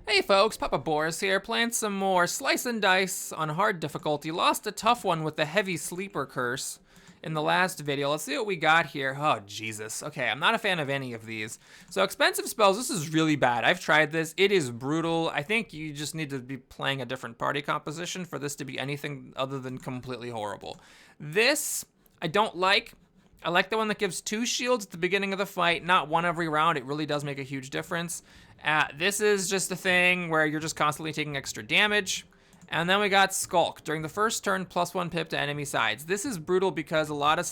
Hey folks, Papa Boris here, playing some more Slice and Dice on hard difficulty. Lost a tough one with the heavy sleeper curse in the last video. Let's see what we got here. Oh, Jesus. Okay, I'm not a fan of any of these. So expensive spells, this is really bad. I've tried this. It is brutal. I think you just need to be playing a different party composition for this to be anything other than completely horrible. This, I don't like. I like the one that gives 2 shields at the beginning of the fight, not 1 every round. It really does make a huge difference. This is just a thing where you're just constantly taking extra damage. And then we got Skulk. During the first turn, +1 pip to enemy sides. This is brutal because a lot of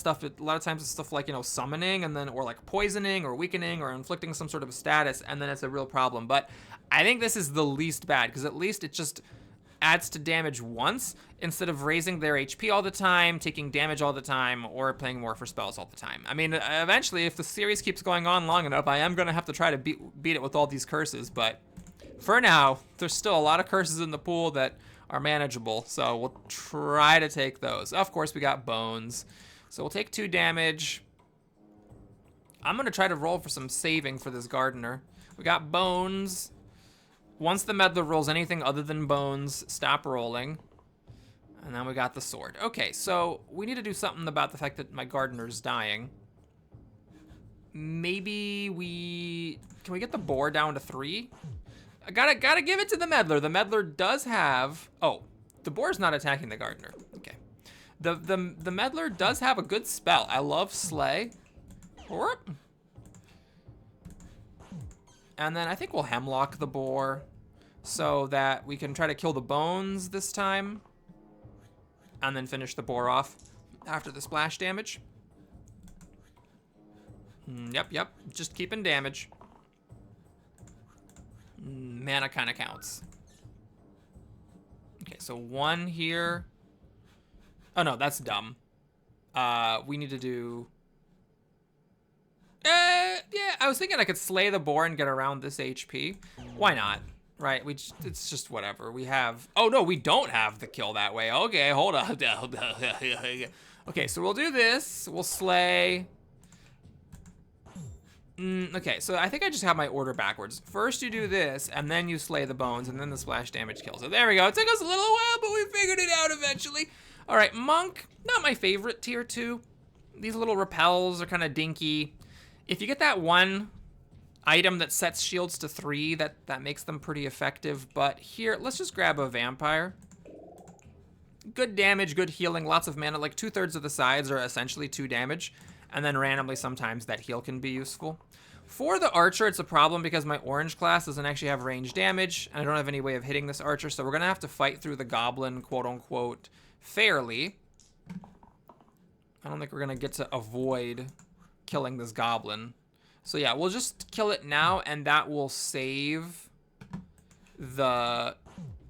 times it's stuff like, summoning and then, or like poisoning or weakening or inflicting some sort of a status, and then it's a real problem. But I think this is the least bad because at least it just adds to damage once instead of raising their HP all the time, taking damage all the time, or paying more for spells all the time. I mean, eventually, if the series keeps going on long enough, I am going to have to try to beat it with all these curses, but for now, there's still a lot of curses in the pool that are manageable, so we'll try to take those. Of course, we got bones, so we'll take 2 damage. I'm going to try to roll for some saving for this gardener. We got bones. Once the meddler rolls anything other than bones, stop rolling. And then we got the sword. Okay, so we need to do something about the fact that my gardener's dying. Maybe can we get the boar down to 3? I gotta give it to the meddler. The meddler does have, oh, the boar's not attacking the gardener. Okay. The meddler does have a good spell. I love slay. And then I think we'll hemlock the boar so that we can try to kill the bones this time and then finish the boar off after the splash damage. Yep, just keeping damage. Mana kind of counts. Okay, so 1 here. Oh no, that's dumb. We need to do... yeah, I was thinking I could slay the boar and get around this HP. Why not? Right, it's just whatever. We have, oh no, we don't have the kill that way. Okay, hold on. Okay, so we'll do this. We'll slay. Okay, so I think I just have my order backwards. First you do this, and then you slay the bones, and then the splash damage kills. So there we go. It took us a little while, but we figured it out eventually. All right, monk, not my favorite tier 2. These little repels are kind of dinky. If you get that 1 item that sets shields to 3, that makes them pretty effective. But here, let's just grab a vampire. Good damage, good healing, lots of mana. Like 2/3 of the sides are essentially 2 damage. And then randomly sometimes that heal can be useful. For the archer, it's a problem because my orange class doesn't actually have range damage. And I don't have any way of hitting this archer. So we're going to have to fight through the goblin, quote unquote, fairly. I don't think we're going to get to avoid killing this goblin. So yeah, we'll just kill it now, and that will save the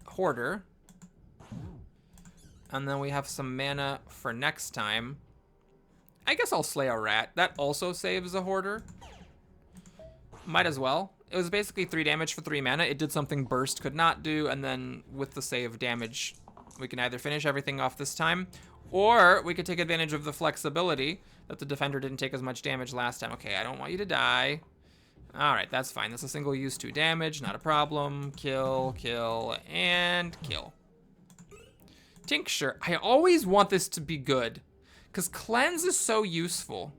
hoarder. And then we have some mana for next time. I guess I'll slay a rat. That also saves the hoarder. Might as well. It was basically 3 damage for 3 mana. It did something burst could not do, and then with the save damage, we can either finish everything off this time, or we could take advantage of the flexibility that the defender didn't take as much damage last time. Okay, I don't want you to die. All right, that's fine. That's a single use 2 damage, not a problem. Kill, kill, and kill. Tincture. I always want this to be good, because cleanse is so useful.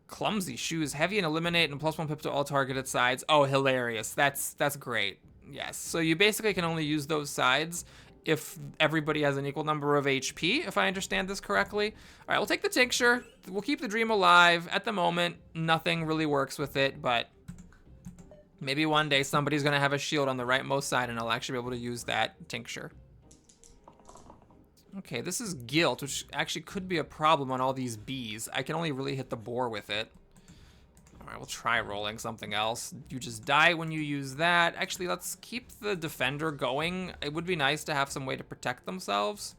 Clumsy shoes, heavy and eliminate, and +1 pip to all targeted sides. Oh, hilarious. That's great. Yes. So you basically can only use those sides if everybody has an equal number of HP, if I understand this correctly. All right, we'll take the tincture. We'll keep the dream alive. At the moment, nothing really works with it, but maybe one day somebody's gonna have a shield on the rightmost side and I'll actually be able to use that tincture. Okay, this is guilt, which actually could be a problem on all these bees. I can only really hit the boar with it. All right, we'll try rolling something else. You just die when you use that. Actually, let's keep the defender going. It would be nice to have some way to protect themselves.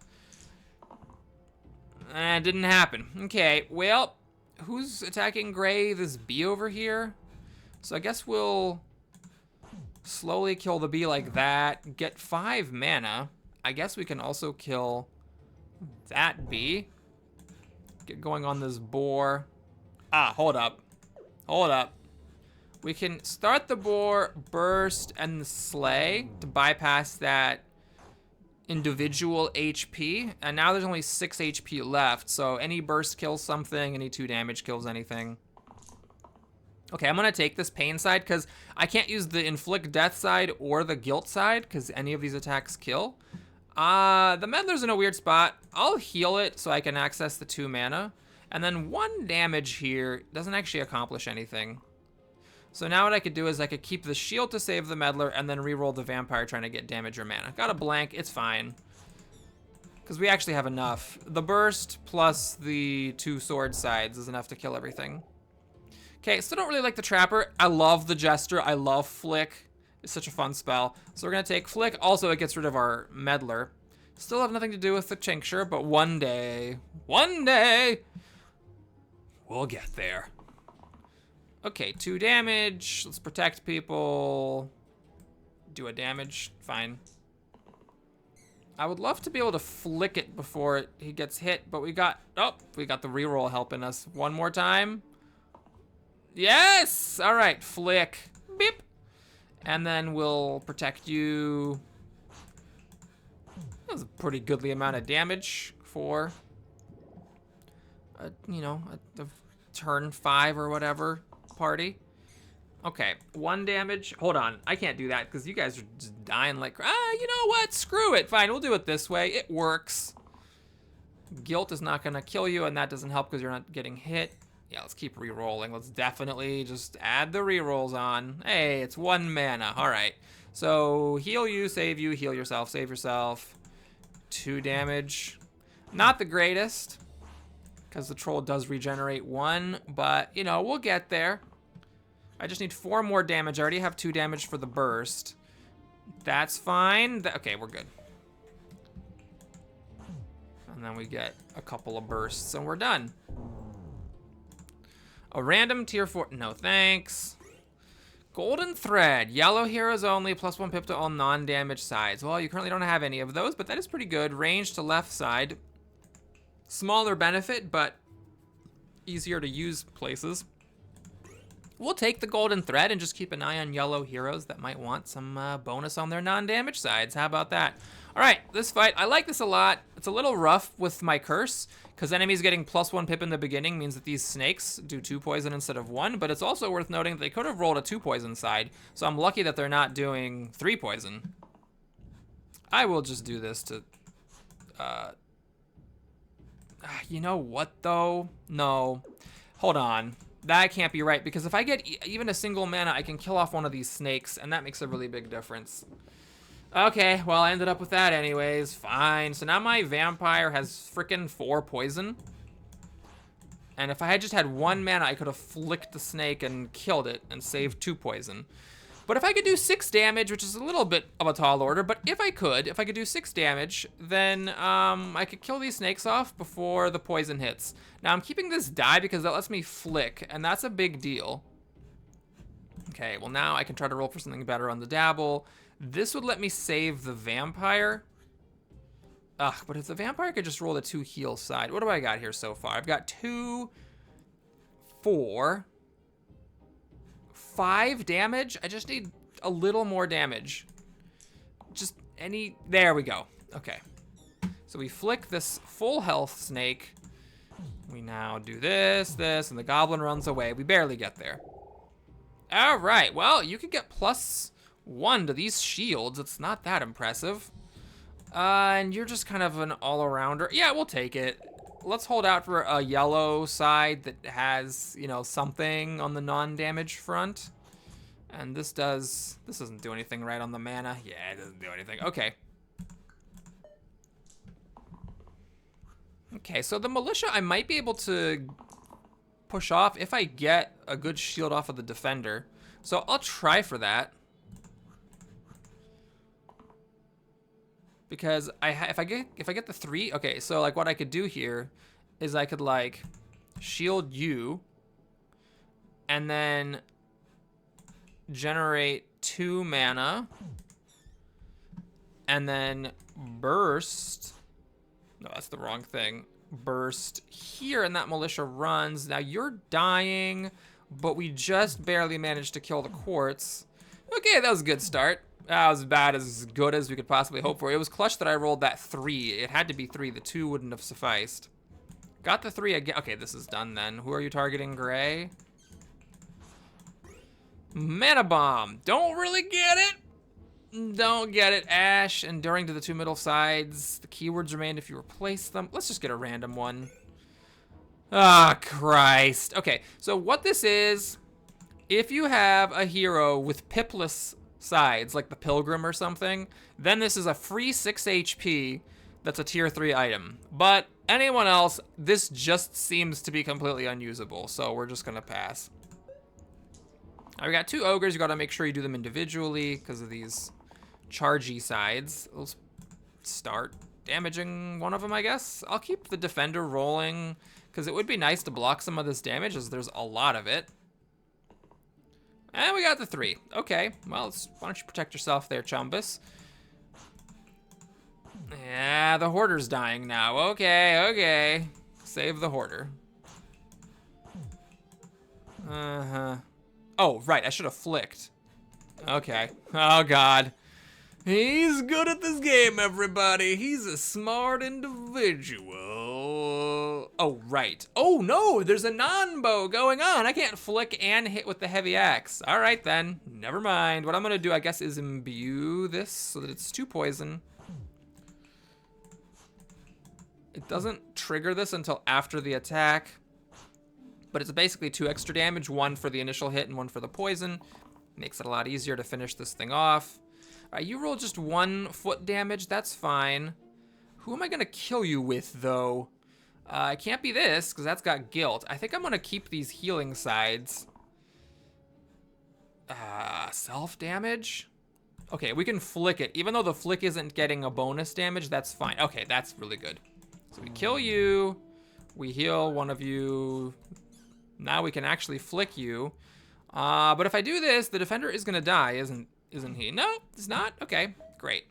It didn't happen. Okay, well, who's attacking Gray? This bee over here? So I guess we'll slowly kill the bee like that. Get 5 mana. I guess we can also kill that bee. Get going on this boar. Ah, hold up. Hold up. We can start the boar, burst, and the slay to bypass that individual HP. And now there's only 6 HP left, so any burst kills something, any 2 damage kills anything. Okay, I'm gonna take this pain side because I can't use the inflict death side or the guilt side because any of these attacks kill. The meddler's in a weird spot. I'll heal it so I can access the 2 mana. And then 1 damage here doesn't actually accomplish anything. So now what I could do is I could keep the shield to save the meddler and then reroll the vampire trying to get damage or mana. Got a blank, it's fine. Because we actually have enough. The burst plus the 2 sword sides is enough to kill everything. Okay, still don't really like the trapper. I love the jester, I love flick. It's such a fun spell. So we're gonna take flick. Also, it gets rid of our meddler. Still have nothing to do with the tincture, but one day, we'll get there. Okay, 2 damage. Let's protect people. Do a damage, fine. I would love to be able to flick it before he gets hit, but we got the reroll helping us. One more time. Yes! All right, flick, beep. And then we'll protect you. That was a pretty goodly amount of damage for, a turn 5 or whatever party. Okay, 1 damage. Hold on, I can't do that because you guys are just dying like, you know what? Screw it. Fine, we'll do it this way. It works. Guilt is not gonna kill you, and that doesn't help because you're not getting hit. Yeah, let's keep re-rolling. Let's definitely just add the re-rolls on. Hey, it's 1 mana. All right. So heal you, heal yourself, save yourself. 2 damage. Not the greatest, because the troll does regenerate 1, but, we'll get there. I just need 4 more damage. I already have 2 damage for the burst. That's fine. Okay, we're good. And then we get a couple of bursts, and we're done. A random tier 4. No, thanks. Golden thread. Yellow heroes only, +1 pip to all non-damage sides. Well, you currently don't have any of those, but that is pretty good. Range to left side. Smaller benefit, but easier to use places. We'll take the golden thread and just keep an eye on yellow heroes that might want some bonus on their non-damage sides. How about that? All right, this fight, I like this a lot. It's a little rough with my curse, because enemies getting +1 pip in the beginning means that these snakes do 2 poison instead of 1, but it's also worth noting that they could have rolled a 2 poison side, so I'm lucky that they're not doing 3 poison. I will just do this to, you know what though? No, hold on. That can't be right, because if I get even a single mana, I can kill off one of these snakes, and that makes a really big difference. Okay, well, I ended up with that anyways. Fine. So now my vampire has frickin' 4 poison. And if I had just had 1 mana, I could have flicked the snake and killed it and saved 2 poison. But if I could do 6 damage, which is a little bit of a tall order, but if I could do 6 damage, then I could kill these snakes off before the poison hits. Now I'm keeping this die because that lets me flick, and that's a big deal. Okay, well now I can try to roll for something better on the dabble. This would let me save the vampire. Ugh, but if the vampire could just roll the 2 heal side. What do I got here so far? I've got 2, 4, 5 damage. I just need a little more damage. There we go. Okay. So we flick this full health snake. We now do this, and the goblin runs away. We barely get there. All right, well, you could get +1 to these shields. It's not that impressive. And you're just kind of an all-arounder. Yeah, we'll take it. Let's hold out for a yellow side that has, something on the non-damage front. And this doesn't do anything right on the mana. Yeah, it doesn't do anything. Okay. Okay, so the militia I might be able to push off if I get a good shield off of the defender. So I'll try for that. Because if I get the 3, okay, so like what I could do here is I could like shield you and then generate 2 mana and then burst. No, that's the wrong thing. Burst here and that militia runs. Now you're dying. but we just barely managed to kill the quartz. Okay, that was a good start. That was about as good as we could possibly hope for. It was clutch that I rolled that 3. It had to be 3. The 2 wouldn't have sufficed. Got the 3 again. Okay, this is done then. Who are you targeting, Gray? Mana Bomb. Don't really get it. Don't get it. Ash, enduring to the 2 middle sides. The keywords remain if you replace them. Let's just get a random one. Ah, Christ. Okay, so what this is, if you have a hero with pipless sides, like the Pilgrim or something, then this is a free 6 HP that's a tier 3 item. But anyone else, this just seems to be completely unusable, so we're just gonna pass. Now we got 2 ogres. You gotta make sure you do them individually because of these chargy sides. Let's start damaging one of them, I guess. I'll keep the defender rolling because it would be nice to block some of this damage as there's a lot of it. And we got the 3. Okay, well, why don't you protect yourself there, Chumbus? Yeah, the Hoarder's dying now. Okay. Save the Hoarder. Uh-huh. Oh, right, I should have flicked. Okay. Oh, God. He's good at this game, everybody. He's a smart individual. Oh, right. Oh, no, there's a non-bow going on. I can't flick and hit with the heavy axe. All right, then. Never mind. What I'm going to do, I guess, is imbue this so that it's 2 poison. It doesn't trigger this until after the attack, but it's basically 2 extra damage, 1 for the initial hit and 1 for the poison. Makes it a lot easier to finish this thing off. All right, you roll just 1 foot damage. That's fine. Who am I going to kill you with, though? It can't be this, because that's got guilt. I think I'm going to keep these healing sides. Self-damage? Okay, we can flick it. Even though the flick isn't getting a bonus damage, that's fine. Okay, that's really good. So we kill you. We heal one of you. Now we can actually flick you. But if I do this, the defender is going to die, isn't he? No, he's not. Okay, great.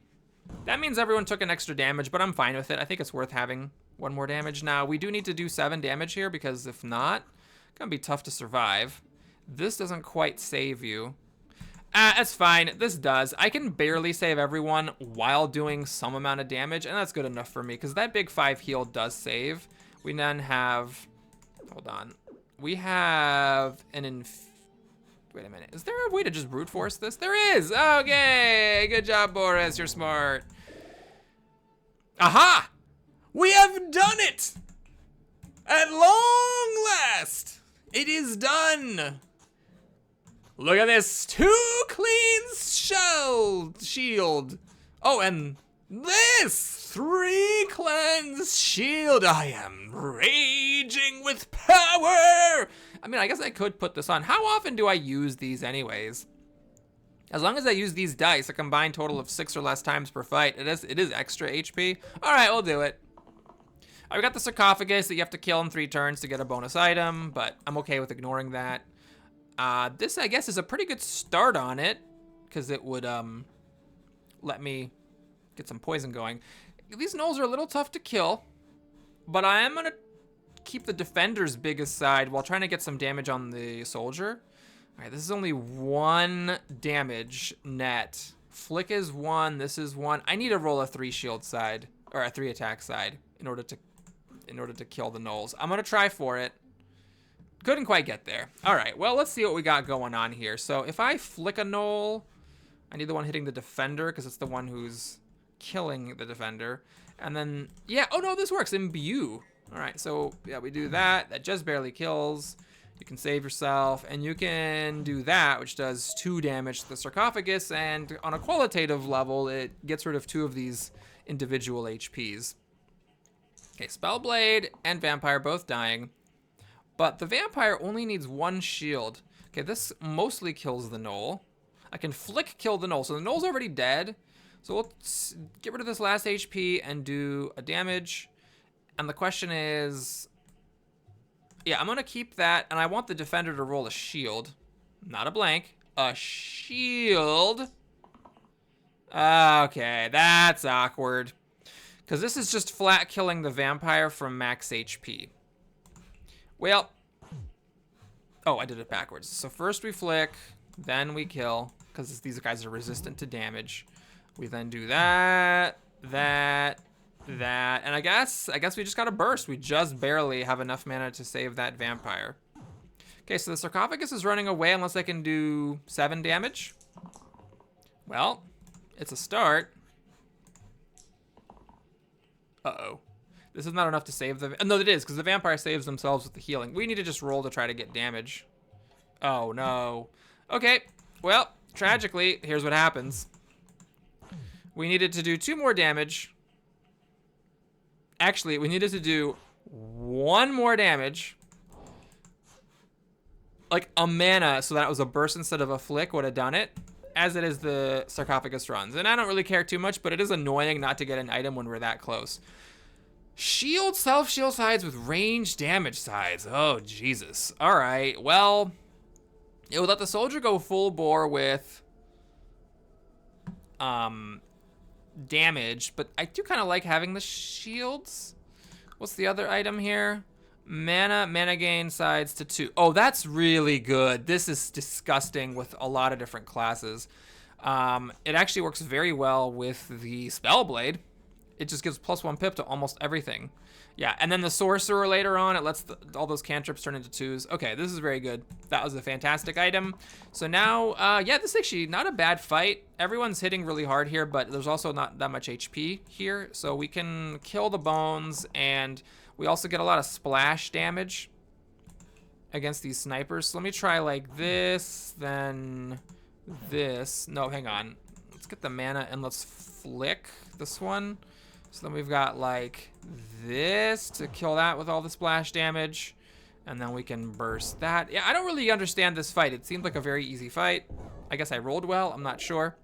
That means everyone took an extra damage, but I'm fine with it. I think it's worth having 1 more damage. Now, we do need to do 7 damage here because if not, it's going to be tough to survive. This doesn't quite save you. That's fine. This does. I can barely save everyone while doing some amount of damage, and that's good enough for me because that big 5 heal does save. We then have... Hold on. We have an... Wait a minute. Is there a way to just brute force this? There is! Okay! Good job, Boris. You're smart. Aha! We have done it! At long last! It is done! Look at this! 2 clean shield! Oh, and this! 3 cleanse shield! I am raging with power! I mean, I guess I could put this on. How often do I use these anyways? As long as I use these dice, a combined total of 6 or less times per fight, it is extra HP. All right, we'll do it. I've got the sarcophagus that you have to kill in 3 turns to get a bonus item, but I'm okay with ignoring that. This, I guess, is a pretty good start on it, because it would let me get some poison going. These gnolls are a little tough to kill, but I am going to keep the defender's biggest side while trying to get some damage on the soldier. All right, this is only 1 damage net. Flick is 1, this is 1. I need to roll a 3 shield side, or a 3 attack side in order to kill the gnolls. I'm going to try for it. Couldn't quite get there. All right, well, let's see what we got going on here. So if I flick a gnoll, I need the one hitting the defender because it's the one who's killing the defender. And then, yeah, oh no, this works, imbue. All right, so yeah, we do that. That just barely kills. You can save yourself, and you can do that, which does 2 damage to the sarcophagus, and on a qualitative level, it gets rid of 2 of these individual HPs. Okay, Spellblade and Vampire both dying, but the Vampire only needs 1 shield. Okay, this mostly kills the gnoll. I can flick kill the gnoll, so the gnoll's already dead. So we'll get rid of this last HP and do a damage. And the question is, yeah, I'm going to keep that, and I want the defender to roll a shield. Not a blank. A shield. Okay, that's awkward. Because this is just flat killing the vampire from max HP. Well, Oh, I did it backwards. So first we flick, then we kill, because these guys are resistant to damage. We then do that, that, and I guess we just gotta burst. We just barely have enough mana to save that vampire. Okay, so the sarcophagus is running away unless I can do 7 damage. Well, it's a start. Uh-oh. This is not enough to save the... No, it is, because the vampire saves themselves with the healing. We need to just roll to try to get damage. Oh, no. Okay, well, tragically, here's what happens. We needed to do 2 more damage. Actually, we needed to do 1 more damage. Like a mana, so that it was a burst instead of a flick would have done it. As it is the sarcophagus runs. And I don't really care too much, but it is annoying not to get an item when we're that close. Shield, self-shield sides with range damage sides. Oh, Jesus. All right, well, it would let the soldier go full bore with damage, but I do kind of like having the shields. What's the other item here? Mana gain sides to 2. Oh, that's really good. This is disgusting with a lot of different classes. It actually works very well with the Spellblade. It just gives +1 pip to almost everything. Yeah, and then the Sorcerer later on, it lets all those cantrips turn into 2s. Okay, this is very good. That was a fantastic item. So now, yeah, this is actually not a bad fight. Everyone's hitting really hard here, but there's also not that much HP here. So we can kill the bones, and we also get a lot of splash damage against these snipers. So let me try like this, then this. No, hang on. Let's get the mana and let's flick this one. So then we've got like this to kill that with all the splash damage. And then we can burst that. Yeah, I don't really understand this fight. It seemed like a very easy fight. I guess I rolled well. I'm not sure.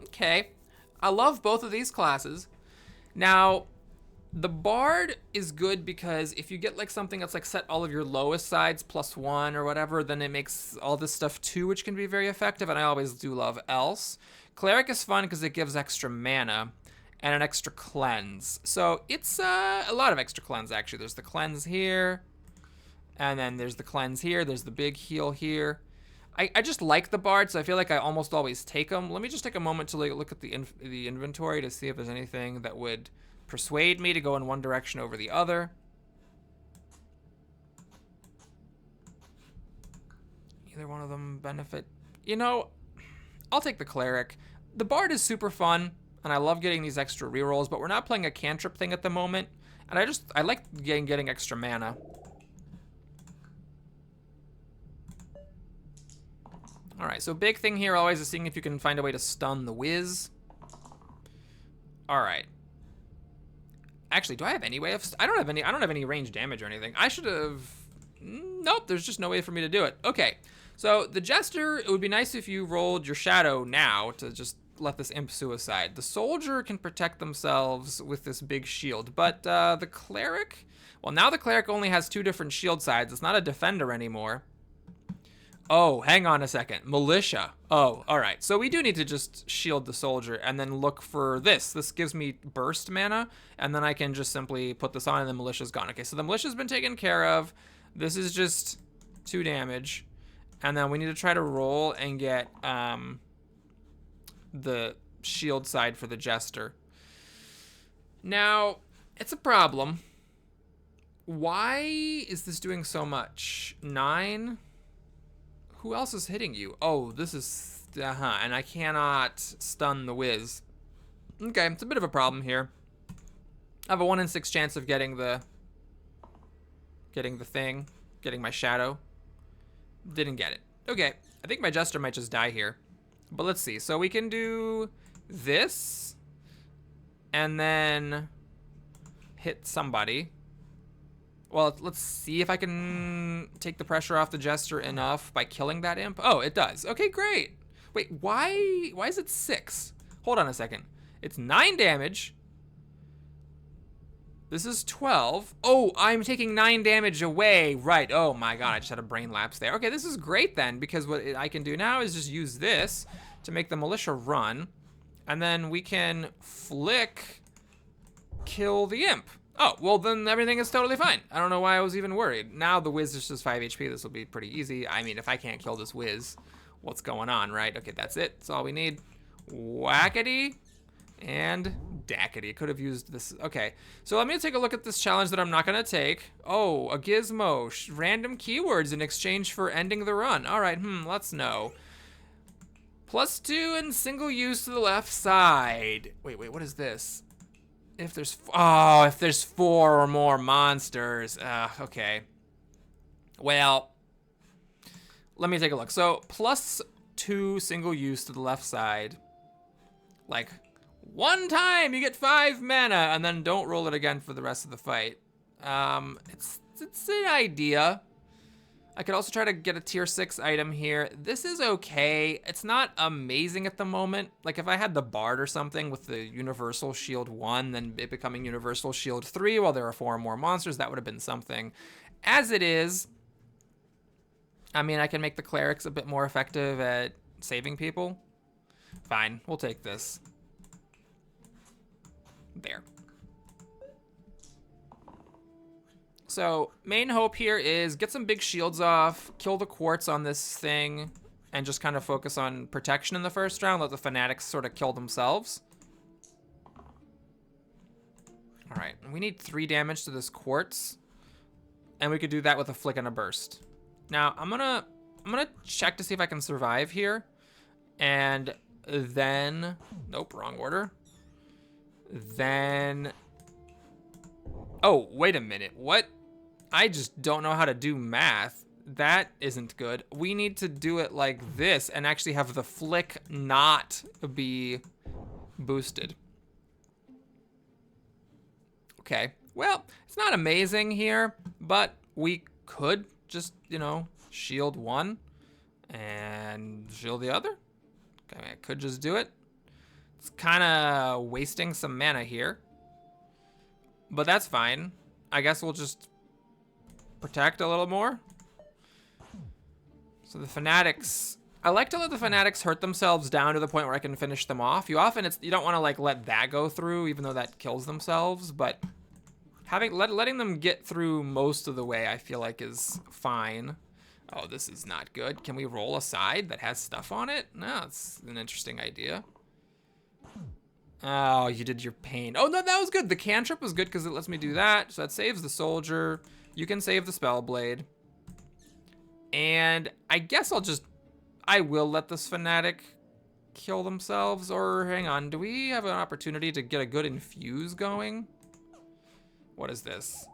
Okay. I love both of these classes. Now, the Bard is good because if you get like something that's like set all of your lowest sides +1 or whatever, then it makes all this stuff 2, which can be very effective. And I always do love else. Cleric is fun because it gives extra mana and an extra cleanse. So it's a lot of extra cleanse, actually. There's the cleanse here, and then there's the cleanse here. There's the big heal here. I just like the Bard, so I feel like I almost always take them. Let me just take a moment to look at the inventory to see if there's anything that would persuade me to go in one direction over the other. Either one of them benefit. You know, I'll take the Cleric. The Bard is super fun, and I love getting these extra rerolls, but we're not playing a cantrip thing at the moment, and I like getting extra mana. All right, so big thing here always is seeing if you can find a way to stun the Wiz. All right. Actually, do I have any way of... I don't have any range damage or anything. I should have... Nope, there's just no way for me to do it. Okay, so the Jester, it would be nice if you rolled your Shadow now to just let this imp suicide. The Soldier can protect themselves with this big shield, but the Cleric... Well, now the Cleric only has 2 different shield sides. It's not a Defender anymore. Oh, hang on a second. Militia. Oh, all right. So we do need to just shield the Soldier and then look for this. This gives me burst mana, and then I can just simply put this on and the Militia's gone. Okay, so the Militia's been taken care of. This is just 2 damage. And then we need to try to roll and get the shield side for the Jester. Now, it's a problem. Why is this doing so much? 9... Who else is hitting you? Oh, this is... and I cannot stun the Wiz. Okay, it's a bit of a problem here. I have a 1 in 6 chance of getting my Shadow. Didn't get it. Okay, I think my Jester might just die here. But let's see. So we can do this. And then hit somebody. Well, let's see if I can take the pressure off the Jester enough by killing that imp. Oh, it does. Okay, great. Wait, why is it 6? Hold on a second. It's 9 damage. This is 12. Oh, I'm taking 9 damage away. Right. Oh my god, I just had a brain lapse there. Okay, this is great then, because what I can do now is just use this to make the Militia run. And then we can flick, kill the imp. Oh, well then everything is totally fine. I don't know why I was even worried. Now the whiz is just 5 HP. This will be pretty easy. I mean, if I can't kill this whiz, what's going on, right? Okay, that's it. That's all we need. Whackity and dackity. Could have used this. Okay, so let me take a look at this challenge that I'm not going to take. Oh, a gizmo. Random keywords in exchange for ending the run. All right, let's know. +2 and single use to the left side. Wait, what is this? If there's 4 or more monsters. Okay. Well, let me take a look. So +2 single use to the left side. Like, one time you get 5 mana, and then don't roll it again for the rest of the fight. It's an idea. I could also try to get a tier 6 item here. This is okay. It's not amazing at the moment. Like if I had the Bard or something with the Universal Shield 1, then it becoming Universal Shield 3 while there are 4 more monsters, that would have been something. As it is, I mean, I can make the Clerics a bit more effective at saving people. Fine, we'll take this. There. So, main hope here is get some big shields off, kill the quartz on this thing, and just kind of focus on protection in the first round, let the fanatics sort of kill themselves. Alright, we need 3 damage to this quartz, and we could do that with a flick and a burst. Now, I'm gonna check to see if I can survive here, and then, nope, wrong order. Then, oh, wait a minute, what? I just don't know how to do math. That isn't good. We need to do it like this and actually have the flick not be boosted. Okay, well, it's not amazing here, but we could just, you know, shield 1 and shield the other. Okay, I could just do it. It's kind of wasting some mana here, but that's fine. I guess we'll just protect a little more. So the fanatics, I like to let the fanatics hurt themselves down to the point where I can finish them off. You don't want to like let that go through, even though that kills themselves, but letting them get through most of the way I feel like is fine. Oh, this is not good. Can we roll a side that has stuff on it? No, it's an interesting idea. Oh, you did your pain. Oh, no, that was good. The cantrip was good because it lets me do that. So that saves the soldier. You can save the spellblade. And I guess I will let this fanatic kill themselves. Or hang on, do we have an opportunity to get a good infuse going? What is this?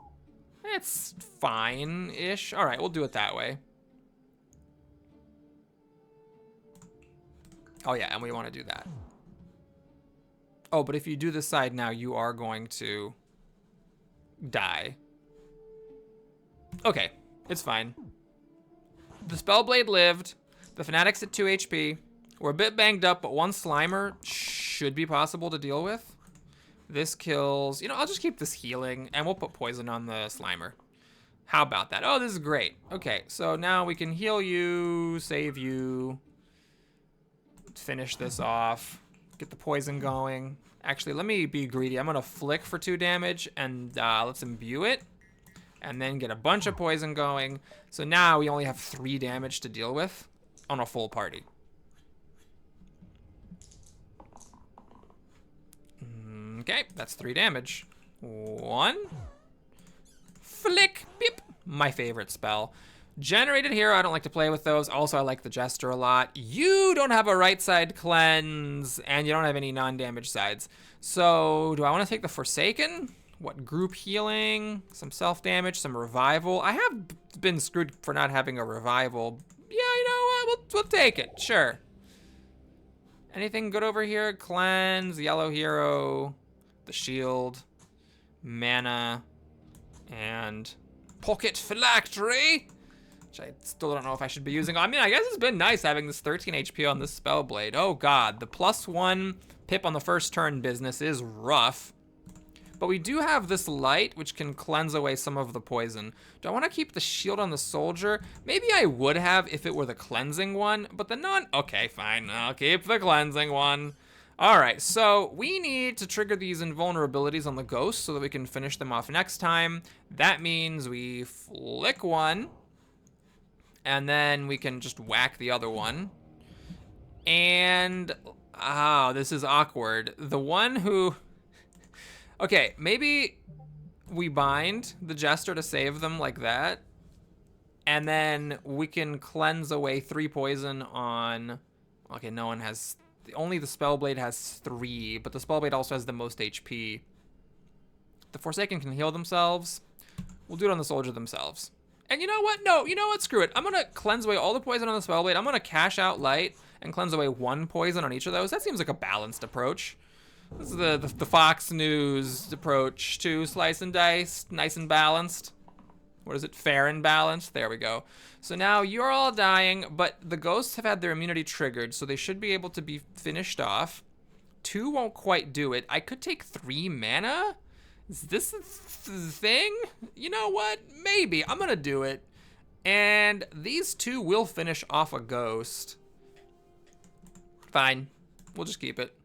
It's fine-ish. All right, we'll do it that way. Oh yeah, and we want to do that. Oh, but if you do this side now, you are going to die. Okay, it's fine. The Spellblade lived. The Fanatic's at 2 HP. We're a bit banged up, but 1 Slimer should be possible to deal with. This kills... You know, I'll just keep this healing, and we'll put poison on the Slimer. How about that? Oh, this is great. Okay, so now we can heal you, save you, finish this off, get the poison going. Actually, let me be greedy. I'm going to flick for 2 damage, and let's imbue it. And then get a bunch of poison going. So now we only have 3 damage to deal with on a full party. Okay, that's 3 damage. 1. Flick, beep. My favorite spell. Generated Hero, I don't like to play with those. Also, I like the Jester a lot. You don't have a right side cleanse, and you don't have any non-damage sides. So, do I want to take the Forsaken? What, group healing, some self-damage, some revival? I have been screwed for not having a revival. Yeah, you know what? We'll take it, sure. Anything good over here? Cleanse, Yellow Hero, the Shield, Mana, and Pocket Phylactery, which I still don't know if I should be using. I mean, I guess it's been nice having this 13 HP on this Spellblade. Oh god, the +1 pip on the first turn business is rough. But we do have this light, which can cleanse away some of the poison. Do I want to keep the shield on the soldier? Maybe I would have if it were the cleansing one, but the non... Okay, fine, I'll keep the cleansing one. All right, so we need to trigger these invulnerabilities on the ghost so that we can finish them off next time. That means we flick one, and then we can just whack the other one. And, oh, this is awkward. The one who, okay, maybe we bind the Jester to save them like that. And then we can cleanse away 3 poison on, okay, no one has, only the Spellblade has 3, but the Spellblade also has the most HP. The Forsaken can heal themselves. We'll do it on the Soldier themselves. And you know what? No, you know what? Screw it. I'm going to cleanse away all the poison on the Spellblade. I'm going to cash out Light and cleanse away 1 poison on each of those. That seems like a balanced approach. This is the Fox News approach to slice and dice. Nice and balanced. What is it? Fair and balanced. There we go. So now you're all dying, but the ghosts have had their immunity triggered, so they should be able to be finished off. 2 won't quite do it. I could take 3 mana? Is this the thing? You know what? Maybe. I'm going to do it. And these 2 will finish off a ghost. Fine. We'll just keep it.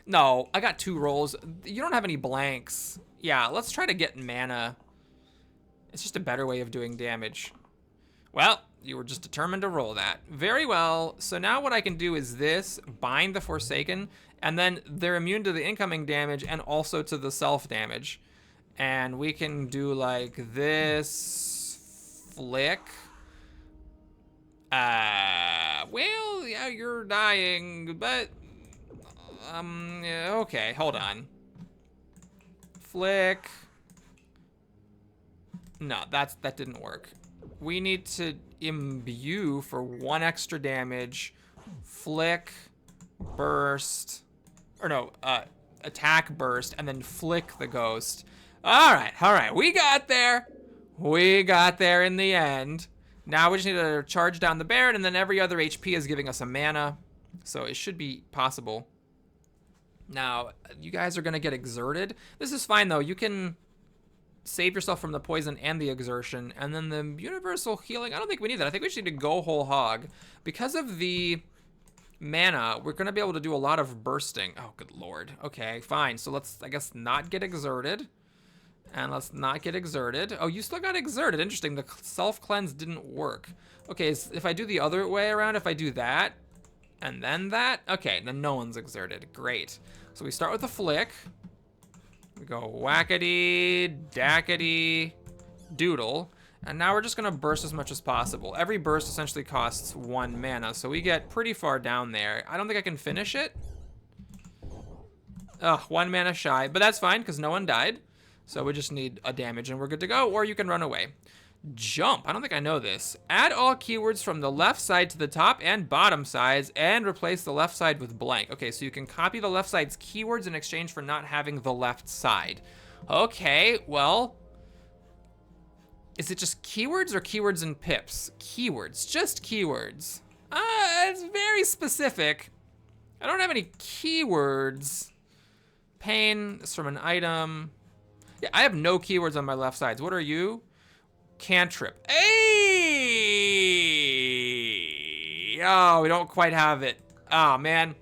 No, I got 2 rolls. You don't have any blanks. Yeah, let's try to get mana. It's just a better way of doing damage. Well, you were just determined to roll that. Very well. So now what I can do is this, bind the Forsaken, and then they're immune to the incoming damage and also to the self damage. And we can do like this, flick. Well, yeah, you're dying, but, yeah, okay, hold on. Flick. No, that didn't work. We need to imbue for 1 extra damage. Flick, burst, or no, attack, burst, and then flick the ghost. All right, we got there. We got there in the end. Now we just need to charge down the Baron, and then every other HP is giving us a mana. So it should be possible. Now, you guys are gonna get exerted. This is fine though, you can save yourself from the poison and the exertion, and then the universal healing, I don't think we need that. I think we just need to go whole hog. Because of the mana, we're gonna be able to do a lot of bursting. Oh, good lord. Okay, fine. So let's, I guess, not get exerted. And let's not get exerted. Oh, you still got exerted. Interesting. The self-cleanse didn't work. Okay, so if I do the other way around, if I do that, and then that, okay, then no one's exerted. Great. So we start with the flick. We go whackety, dackety, doodle. And now we're just gonna burst as much as possible. Every burst essentially costs 1 mana, so we get pretty far down there. I don't think I can finish it. Ugh, 1 mana shy, but that's fine, because no one died. So we just need a damage and we're good to go, or you can run away. Jump, I don't think I know this. Add all keywords from the left side to the top and bottom sides and replace the left side with blank. Okay, so you can copy the left side's keywords in exchange for not having the left side. Okay, well, is it just keywords or keywords and pips? Keywords, just keywords. It's very specific. I don't have any keywords. Pain is from an item. Yeah, I have no keywords on my left sides. What are you? Cantrip. Hey! Oh, we don't quite have it. Oh, man.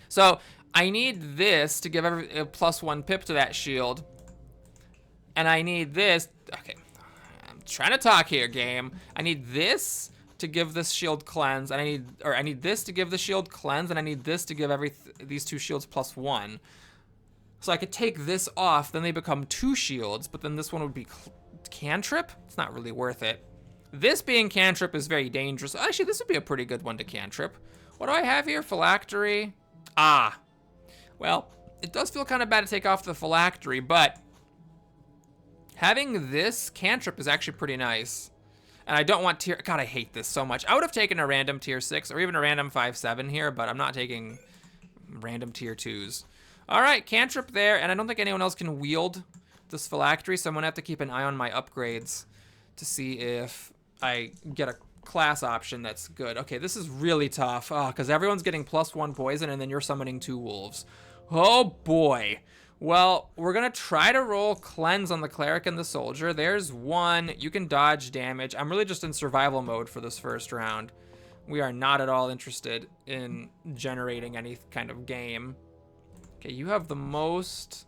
So I need this to give a +1 pip to that shield. And I need this. Okay. I'm trying to talk here, game. I need this to give this shield cleanse. And I need this to give the shield cleanse. And I need this to give these 2 shields +1. So I could take this off, then they become 2 shields, but then this one would be cantrip? It's not really worth it. This being cantrip is very dangerous. Actually, this would be a pretty good one to cantrip. What do I have here? Phylactery. Ah. Well, it does feel kind of bad to take off the phylactery, but having this cantrip is actually pretty nice. And I don't want tier, God, I hate this so much. I would have taken a random tier 6 or even a random 5/7 here, but I'm not taking random tier 2s. All right, cantrip there, and I don't think anyone else can wield this phylactery, so I'm gonna have to keep an eye on my upgrades to see if I get a class option that's good. Okay, this is really tough, because everyone's getting +1 poison, and then you're summoning 2 wolves. Oh boy. Well, we're gonna try to roll cleanse on the cleric and the soldier. There's 1. You can dodge damage. I'm really just in survival mode for this first round. We are not at all interested in generating any kind of game. Okay, you have the most.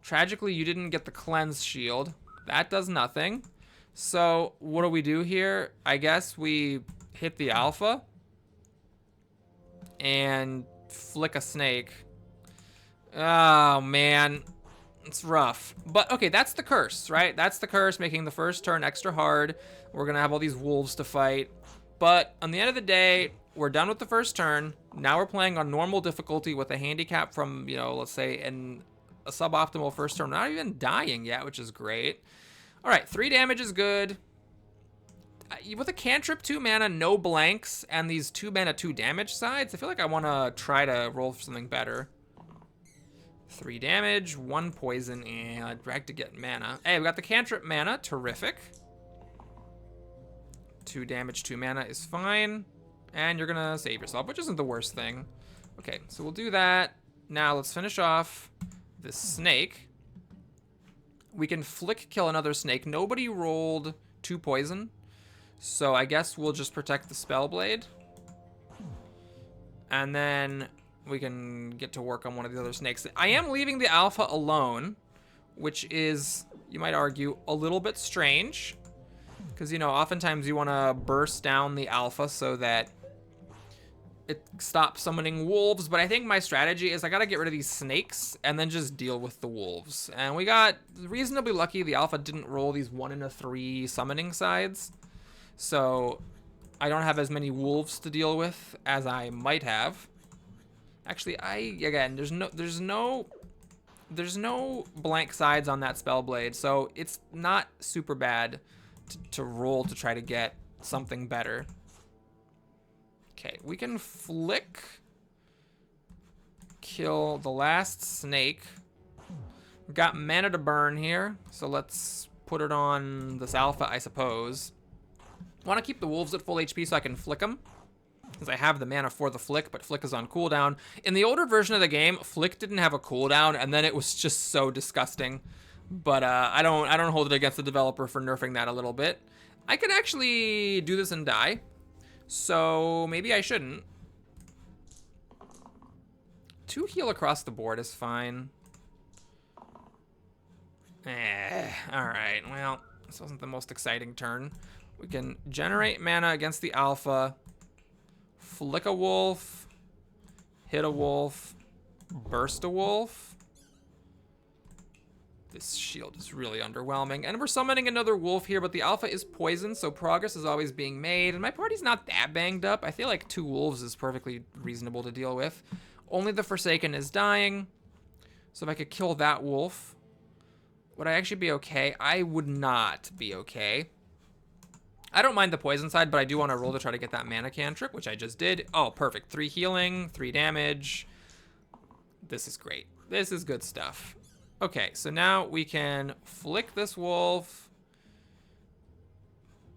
Tragically, you didn't get the cleanse shield. That does nothing. So what do we do here? I guess we hit the alpha and flick a snake. Oh, man. It's rough. But, okay, that's the curse, right? That's the curse, making the first turn extra hard. We're going to have all these wolves to fight. But on the end of the day, we're done with the first turn. Now we're playing on normal difficulty with a handicap from, you know, let's say a suboptimal first turn. Not even dying yet, which is great. All right, 3 damage is good. With a cantrip, 2 mana, no blanks, and these 2 mana, 2 damage sides, I feel like I want to try to roll for something better. 3 damage, 1 poison, and I'd drag to get mana. Hey, we got the cantrip mana, terrific. 2 damage, 2 mana is fine. And you're gonna save yourself, which isn't the worst thing. Okay, so we'll do that. Now let's finish off this snake. We can flick kill another snake. Nobody rolled 2 poison, so I guess we'll just protect the Spellblade. And then we can get to work on one of the other snakes. I am leaving the alpha alone, which is, you might argue, a little bit strange. Because, you know, oftentimes you want to burst down the alpha so that it stops summoning wolves. But I think my strategy is I got to get rid of these snakes and then just deal with the wolves. And we got reasonably lucky. The alpha didn't roll these 1 in a 3 summoning sides. So I don't have as many wolves to deal with as I might have. Actually, again, there's no blank sides on that Spellblade, so it's not super bad to roll to try to get something better. Okay, we can flick, kill the last snake. We've got mana to burn here, so let's put it on this alpha, I suppose. I want to keep the wolves at full HP so I can flick them, because I have the mana for the flick, but flick is on cooldown. In the older version of the game, flick didn't have a cooldown, and then it was just so disgusting. But I don't hold it against the developer for nerfing that a little bit. I could actually do this and die, so maybe I shouldn't. 2 heal across the board is fine. Alright, well, this wasn't the most exciting turn. We can generate mana against the alpha, flick a wolf, hit a wolf, burst a wolf. This shield is really underwhelming. And we're summoning another wolf here, but the alpha is poisoned, so progress is always being made. And my party's not that banged up. I feel like 2 wolves is perfectly reasonable to deal with. Only the Forsaken is dying. So if I could kill that wolf, would I actually be okay? I would not be okay. I don't mind the poison side, but I do want to roll to try to get that mana cantrip, which I just did. Oh, perfect. 3 healing, 3 damage. This is great. This is good stuff. Okay, so now we can flick this wolf.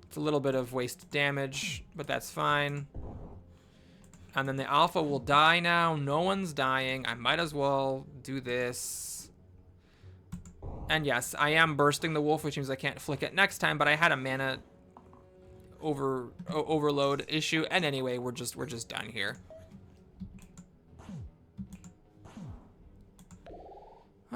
It's a little bit of wasted damage, but that's fine. And then the alpha will die now. No one's dying. I might as well do this. And yes, I am bursting the wolf, which means I can't flick it next time, but I had a mana overload issue. And anyway, we're just done here.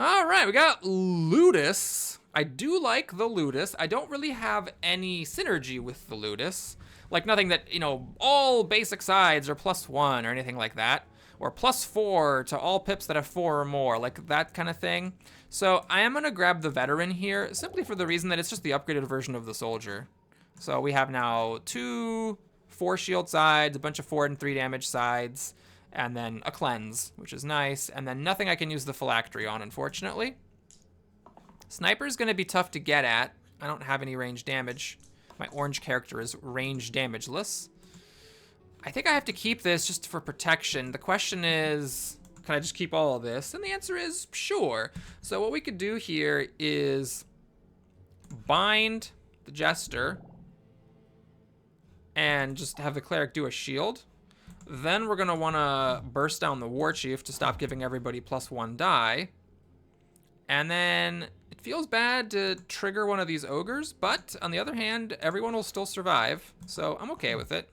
All right, we got Ludus. I do like the Ludus. I don't really have any synergy with the Ludus. Like nothing that, you know, all basic sides are +1 or anything like that. Or +4 to all pips that have 4 or more, like that kind of thing. So I am gonna grab the Veteran here, simply for the reason that it's just the upgraded version of the Soldier. So we have now 2 4 shield sides, a bunch of 4 and 3 damage sides, and then a cleanse, which is nice, and then nothing I can use the phylactery on, unfortunately. Sniper's gonna be tough to get at. I don't have any range damage. My orange character is range damageless. I think I have to keep this just for protection. The question is, can I just keep all of this? And the answer is sure. So what we could do here is bind the Jester and just have the Cleric do a shield. Then we're gonna wanna burst down the War Chief to stop giving everybody +1 die. And then it feels bad to trigger one of these ogres, but on the other hand, everyone will still survive, so I'm okay with it.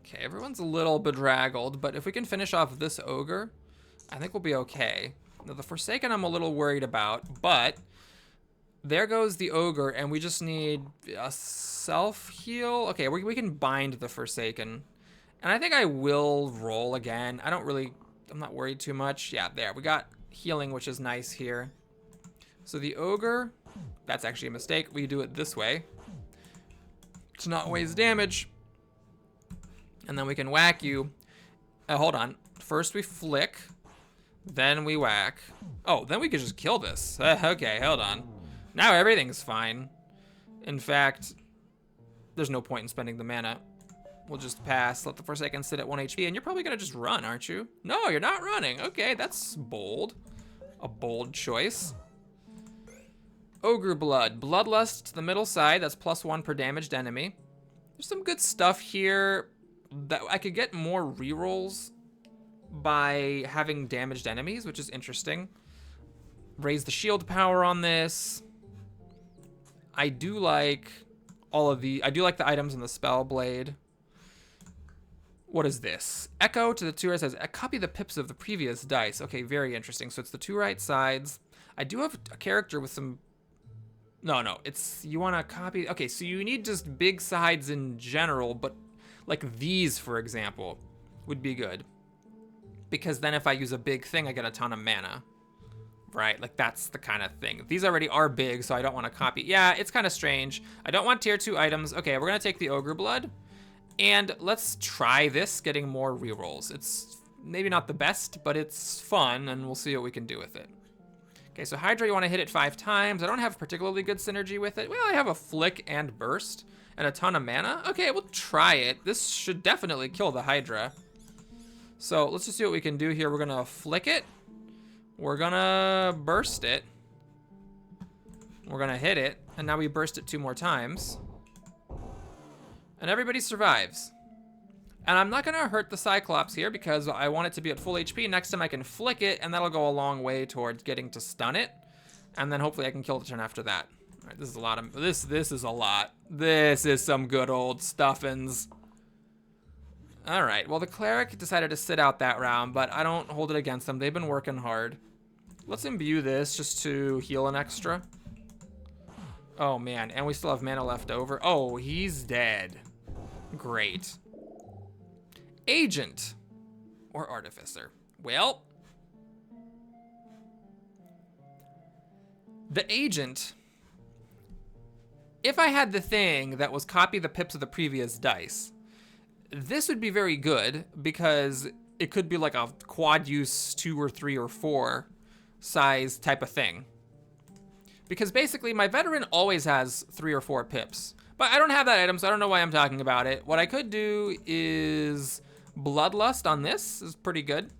Okay, everyone's a little bedraggled, but if we can finish off this ogre, I think we'll be okay. Now, the Forsaken I'm a little worried about, but there goes the ogre, and we just need a self-heal. Okay, we can bind the Forsaken. And I think I will roll again. I'm not worried too much. Yeah, there. We got healing, which is nice here. So the ogre, that's actually a mistake. We do it this way to not waste damage. And then we can whack you. Hold on. First we flick, then we whack. Oh, then we could just kill this. Okay, hold on. Now everything's fine. In fact, there's no point in spending the mana. We'll just pass, let the Forsaken sit at 1 HP, and you're probably gonna just run, aren't you? No, you're not running. Okay, that's bold. A bold choice. Ogre Blood. Bloodlust to the middle side, that's +1 per damaged enemy. There's some good stuff here. That I could get more rerolls by having damaged enemies, which is interesting. Raise the shield power on this. I do like the items in the spell blade. What is this? Echo to the two right sides. Copy the pips of the previous dice. Okay, very interesting. So it's the two right sides. I do have a character with some... No, it's... You want to copy... Okay, so you need just big sides in general, but like these, for example, would be good. Because then if I use a big thing, I get a ton of mana. Right? Like, that's the kind of thing. These already are big, so I don't want to copy. Yeah, it's kind of strange. I don't want tier 2 items. Okay, we're going to take the Ogre Blood. And let's try this, getting more rerolls. It's maybe not the best, but it's fun, and we'll see what we can do with it. Okay, so Hydra, you want to hit it 5 times. I don't have particularly good synergy with it. Well, I have a Flick and Burst and a ton of mana. Okay, we'll try it. This should definitely kill the Hydra. So let's just see what we can do here. We're going to Flick it. We're gonna burst it. We're gonna hit it, and now we burst it 2 more times. And everybody survives. And I'm not gonna hurt the Cyclops here because I want it to be at full HP. Next time I can flick it, and that'll go a long way towards getting to stun it. And then hopefully I can kill the turn after that. All right, this is a lot of, this is a lot. This is some good old stuffins. All right, well, the Cleric decided to sit out that round, but I don't hold it against them. They've been working hard. Let's imbue this just to heal an extra. Oh, man, and we still have mana left over. Oh, he's dead. Great. Agent or Artificer. Well, the Agent, if I had the thing that was copy the pips of the previous dice, this would be very good because it could be like a quad use 2 or 3 or 4 size type of thing. Because basically my veteran always has 3 or 4 pips. But I don't have that item, so I don't know why I'm talking about it. What I could do is Bloodlust on this is pretty good.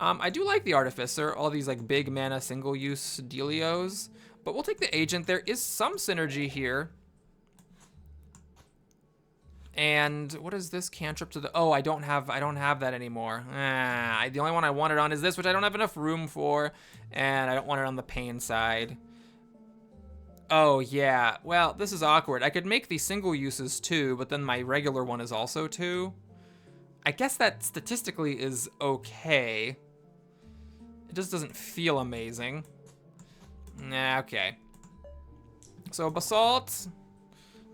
I do like the Artificer, all these like big mana single use dealios. But we'll take the Agent. There is some synergy here. And what is this cantrip to the... Oh, I don't have that anymore. The only one I want it on is this, which I don't have enough room for. And I don't want it on the pain side. Oh, yeah. Well, this is awkward. I could make the single uses 2, but then my regular one is also 2. I guess that statistically is okay. It just doesn't feel amazing. Okay. So Basalt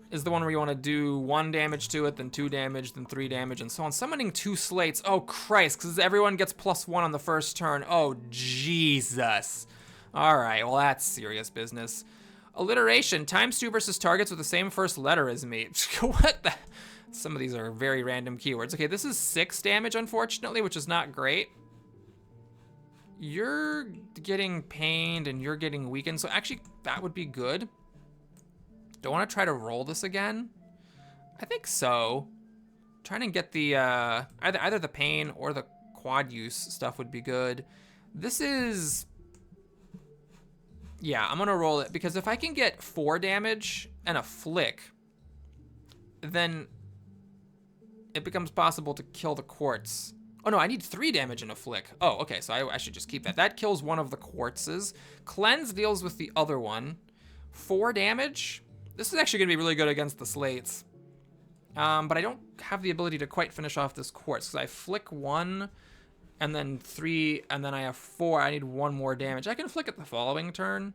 is the one where you want to do 1 damage to it, then 2 damage, then 3 damage, and so on. Summoning 2 slates. Oh, Christ, because everyone gets +1 on the first turn. Oh, Jesus. All right, well, that's serious business. Alliteration. Times 2 versus targets with the same first letter as me. What the... Some of these are very random keywords. Okay, this is 6 damage, unfortunately, which is not great. You're getting pained and you're getting weakened, so actually, that would be good. Do I want to try to roll this again? I think so. Trying to get the, either the pain or the quad use stuff would be good. This is... Yeah, I'm going to roll it, because if I can get 4 damage and a flick, then it becomes possible to kill the quartz. Oh no, I need 3 damage and a flick. Oh, okay, so I should just keep that. That kills one of the quartzes. Cleanse deals with the other one. 4 damage? This is actually gonna be really good against the slates. But I don't have the ability to quite finish off this quartz, because I flick 1, and then 3, and then I have 4. I need 1 more damage. I can flick it the following turn.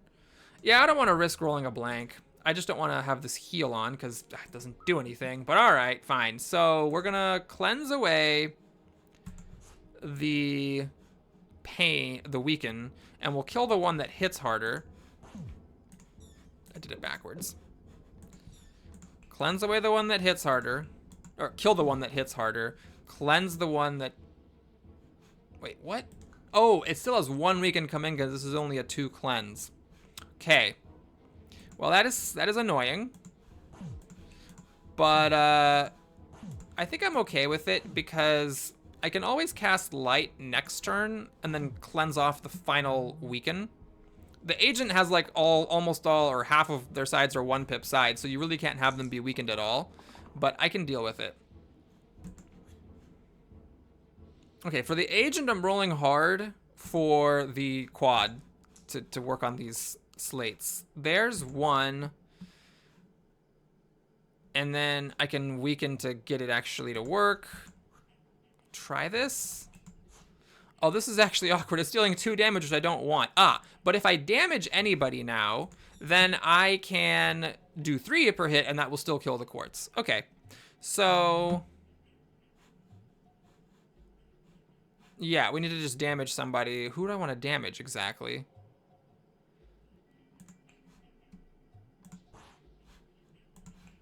Yeah, I don't want to risk rolling a blank. I just don't want to have this heal on, because it doesn't do anything. But alright, fine. So we're going to cleanse away the pain, the weaken, and we'll kill the one that hits harder. I did it backwards. Cleanse away the one that hits harder. Or kill the one that hits harder. Cleanse the one that... Wait, what? Oh, it still has 1 weaken come in because this is only a 2 cleanse. Okay. Well, that is annoying. But I think I'm okay with it because I can always cast light next turn and then cleanse off the final weaken. The agent has like almost all or half of their sides are 1 pip sides, so you really can't have them be weakened at all. But I can deal with it. Okay, for the agent, I'm rolling hard for the quad to work on these slates. There's 1. And then I can weaken to get it actually to work. Try this. Oh, this is actually awkward. It's dealing 2 damage, which I don't want. But if I damage anybody now, then I can do 3 per hit, and that will still kill the quartz. Okay, so... yeah, we need to just damage somebody. Who do I want to damage exactly?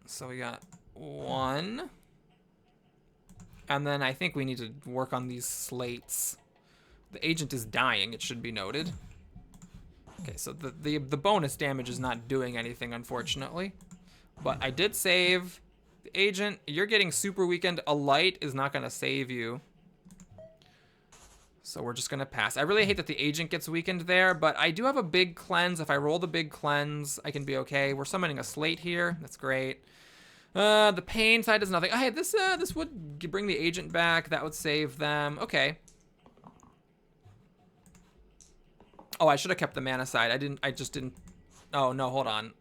So we got 1. And then I think we need to work on these slates. The agent is dying, it should be noted. Okay, so the bonus damage is not doing anything, unfortunately. But I did save the agent. You're getting super weakened. A light is not going to save you. So we're just going to pass. I really hate that the agent gets weakened there, but I do have a big cleanse. If I roll the big cleanse, I can be okay. We're summoning a slate here. That's great. The pain side does nothing. Hey, this would bring the agent back. That would save them. Okay. Oh, I should have kept the mana side. I just didn't. Oh, no, hold on.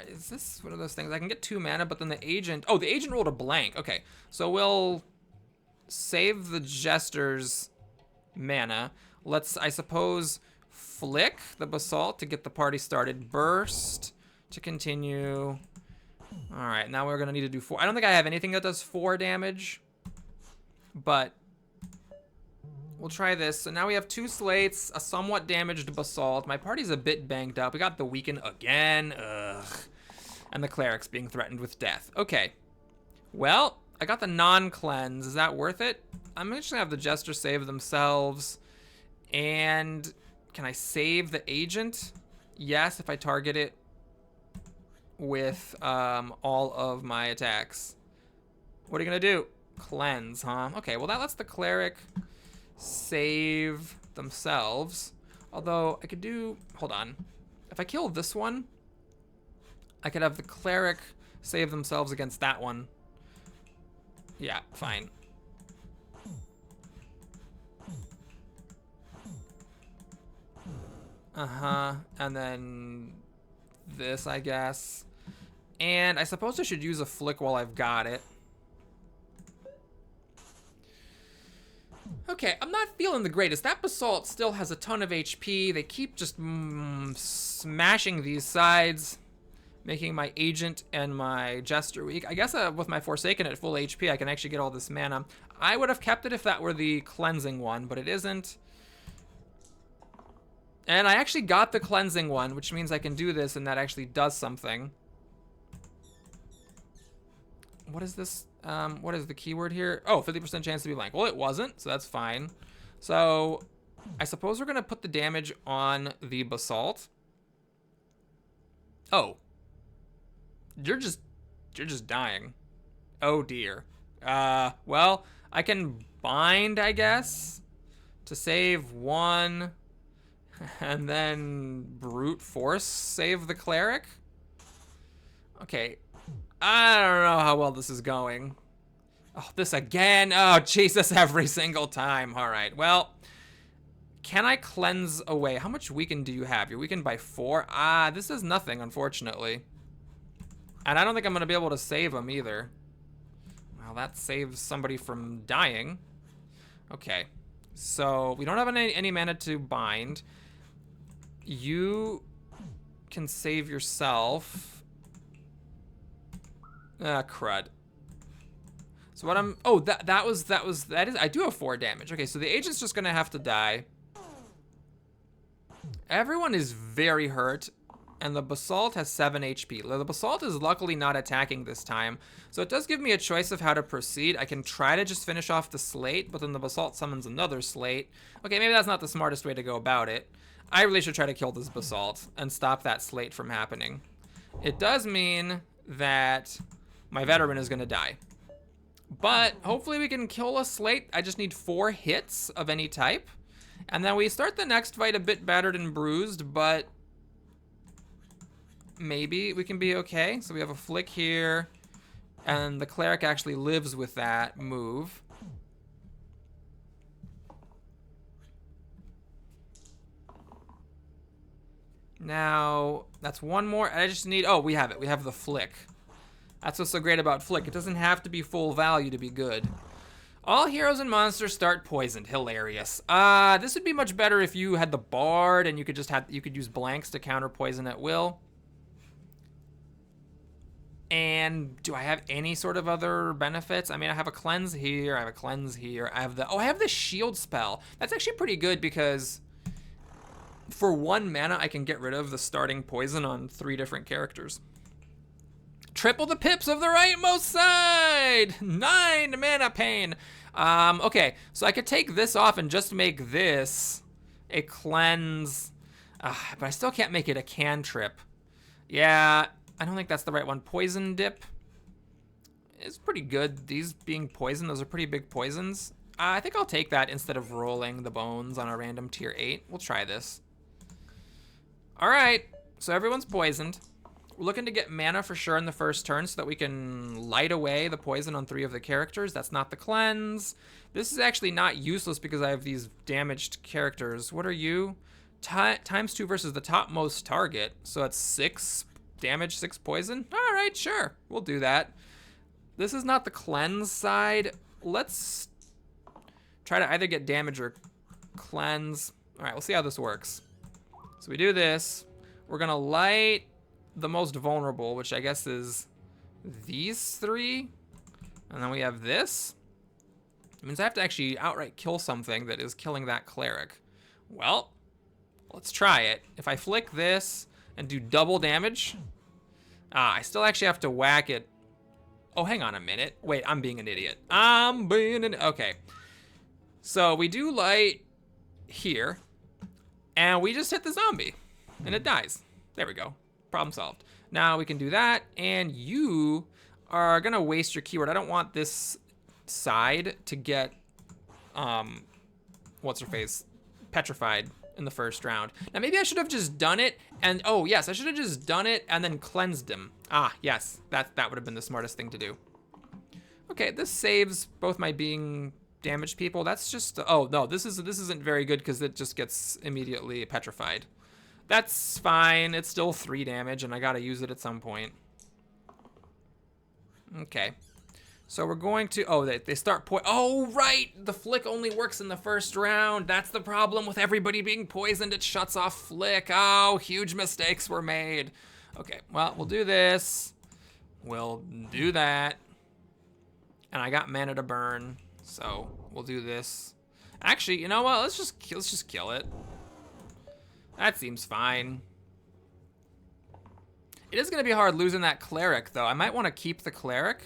Is this one of those things? I can get 2 mana, but then the agent... oh, the agent rolled a blank. Okay, so we'll save the Jester's mana. Let's, I suppose, flick the basalt to get the party started. Burst to continue. All right, now we're going to need to do 4. I don't think I have anything that does 4 damage, but we'll try this. So now we have 2 slates, a somewhat damaged basalt. My party's a bit banged up. We got the weaken again. Ugh. And the cleric's being threatened with death. Okay. Well, I got the non-cleanse. Is that worth it? I'm just going to have the Jester save themselves. And can I save the agent? Yes, if I target it with all of my attacks. What are you going to do? Cleanse, huh? Okay, well, that lets the cleric save themselves. Although, I could do... hold on. If I kill this one, I could have the cleric save themselves against that one. Yeah, fine. Uh-huh. And then this, I guess. And I suppose I should use a flick while I've got it. Okay, I'm not feeling the greatest. That basalt still has a ton of HP. They keep just smashing these sides, making my agent and my Jester weak. I guess with my Forsaken at full HP, I can actually get all this mana. I would have kept it if that were the cleansing one, but it isn't. And I actually got the cleansing one, which means I can do this, and that actually does something. What is this? What is the keyword here? Oh, 50% chance to be blank. Well, it wasn't, so that's fine. So I suppose we're going to put the damage on the basalt. Oh. You're just dying. Oh, dear. Well, I can bind, I guess, to save 1... and then brute force save the cleric? Okay. I don't know how well this is going. Oh, this again. Oh, Jesus, every single time. All right. Well, can I cleanse away? How much weaken do you have? You're weakened by 4? This is nothing, unfortunately. And I don't think I'm going to be able to save him either. Well, that saves somebody from dying. Okay. So we don't have any mana to bind. You can save yourself. Ah, crud. So what I'm, oh, that is, I do have 4 damage. Okay, so the agent's just gonna have to die. Everyone is very hurt, and the Basalt has 7 HP. The Basalt is luckily not attacking this time, so it does give me a choice of how to proceed. I can try to just finish off the slate, but then the Basalt summons another slate. Okay, maybe that's not the smartest way to go about it. I really should try to kill this Basalt and stop that slate from happening. It does mean that my veteran is gonna die. But hopefully we can kill a slate. I just need 4 hits of any type. And then we start the next fight a bit battered and bruised, but maybe we can be okay. So we have a flick here, and the cleric actually lives with that move. Now, that's one more. I just need, oh, we have it. We have the flick. That's what's so great about flick. It doesn't have to be full value to be good. All heroes and monsters start poisoned. Hilarious. This would be much better if you had the bard and you could use blanks to counter poison at will. And do I have any sort of other benefits? I mean, I have a cleanse here, I have a cleanse here, I have the shield spell. That's actually pretty good because for 1 mana I can get rid of the starting poison on 3 different characters. Triple the pips of the rightmost side! 9 mana pain. Okay, so I could take this off and just make this a cleanse. But I still can't make it a cantrip. Yeah, I don't think that's the right one. Poison dip is pretty good. These being poison, those are pretty big poisons. I think I'll take that instead of rolling the bones on a random tier 8. We'll try this. All right, so everyone's poisoned. We're looking to get mana for sure in the first turn so that we can light away the poison on 3 of the characters. That's not the cleanse. This is actually not useless because I have these damaged characters. What are you? Times 2 versus the topmost target. So that's 6 damage, 6 poison. All right, sure. We'll do that. This is not the cleanse side. Let's try to either get damage or cleanse. All right, we'll see how this works. So we do this. We're going to light the most vulnerable, which I guess is these 3. And then we have this. It means I have to actually outright kill something that is killing that cleric. Well, let's try it. If I flick this and do double damage, I still actually have to whack it. Oh, hang on a minute. Wait, I'm being an idiot. Okay. So we do light here, and we just hit the zombie, and it dies. There we go. Problem solved. Now we can do that, and you are gonna waste your keyword. I don't want this side to get, what's her face, petrified in the first round. Now maybe I should have just done it, and oh yes, I should have just done it and then cleansed him. Yes, that would have been the smartest thing to do. Okay, this saves both my being damaged people. That's just, oh no, this isn't very good because it just gets immediately petrified. That's fine. It's still 3 damage, and I gotta use it at some point. Okay. So we're going to... Oh, they start... Oh, right! The flick only works in the first round. That's the problem with everybody being poisoned. It shuts off flick. Oh, huge mistakes were made. Okay, well, we'll do this. We'll do that. And I got mana to burn, so we'll do this. Actually, you know what? Let's just kill it. That seems fine. It is going to be hard losing that cleric, though. I might want to keep the cleric